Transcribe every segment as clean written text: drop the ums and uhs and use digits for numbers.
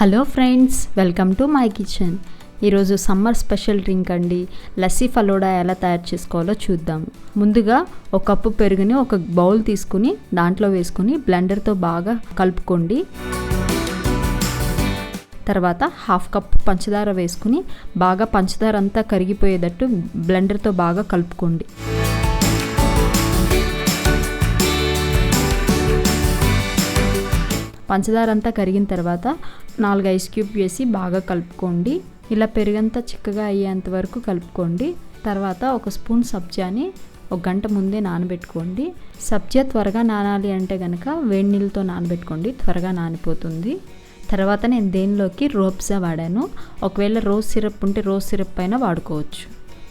Hello friends, welcome to my kitchen. ఈరోజు summer special drink అండి, లస్సీ ఫలోడా ఎలా తయారు చేసుకోవాలో చూద్దాం. ముందుగా ఒక కప్పు పెరుగుని ఒక బౌల్ తీసుకుని దాంట్లో వేసుకుని బ్లెండర్తో బాగా కలుపుకోండి. తర్వాత హాఫ్ కప్ పంచదార వేసుకుని బాగా పంచదార అంతా కరిగిపోయేటట్టు బ్లెండర్తో బాగా కలుపుకోండి. పంచదార అంతా కరిగిన తర్వాత 4 ఐస్ క్యూబ్ వేసి బాగా కలుపుకోండి. ఇలా పెరుగంతా చిక్కగా అయ్యేంత వరకు కలుపుకోండి. తర్వాత ఒక స్పూన్ సబ్జాని 1 గంట ముందే నానబెట్టుకోండి. సబ్జా త్వరగా నానాలి అంటే కనుక వేడి నీళ్ళతో నానబెట్టుకోండి, త్వరగా నానిపోతుంది. తర్వాత నేను దేనిలోకి రూఅఫ్జా వాడాను. ఒకవేళ రోజ్ సిరప్ ఉంటే రోజ్ సిరప్ పైన వాడుకోవచ్చు.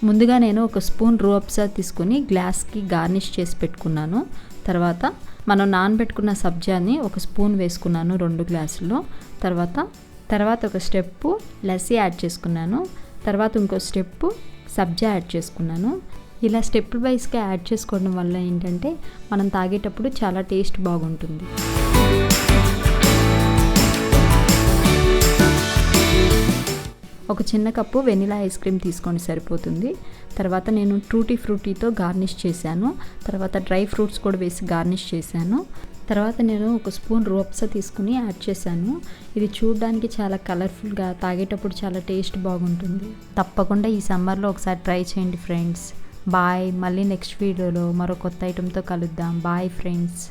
ముందుగా నేను ఒక స్పూన్ రూఅఫ్జా తీసుకుని గ్లాస్కి గార్నిష్ చేసి పెట్టుకున్నాను. తర్వాత మనం నానబెట్టుకున్న సబ్జాని ఒక స్పూన్ వేసుకున్నాను 2 గ్లాసుల్లో. తర్వాత ఒక స్టెప్పు లస్సీ యాడ్ చేసుకున్నాను. తర్వాత ఇంకో స్టెప్పు సబ్జా యాడ్ చేసుకున్నాను. ఇలా స్టెప్ వైస్గా యాడ్ చేసుకోవడం వల్ల ఏంటంటే మనం తాగేటప్పుడు చాలా టేస్ట్ బాగుంటుంది. ఒక చిన్న కప్పు వెనిలా ఐస్ క్రీమ్ తీసుకోండి, సరిపోతుంది. తర్వాత నేను టూటీ ఫ్రూటీతో గార్నిష్ చేశాను. తర్వాత డ్రై ఫ్రూట్స్ కూడా వేసి గార్నిష్ చేశాను. తర్వాత నేను ఒక స్పూన్ రూఅఫ్జా తీసుకుని యాడ్ చేశాను. ఇది చూడడానికి చాలా కలర్ఫుల్గా, తాగేటప్పుడు చాలా టేస్ట్ బాగుంటుంది. తప్పకుండా ఈ సమ్మర్లో ఒకసారి ట్రై చేయండి ఫ్రెండ్స్. బాయ్. మళ్ళీ నెక్స్ట్ వీడియోలో మరో కొత్త ఐటెంతో కలుద్దాం. Bye friends.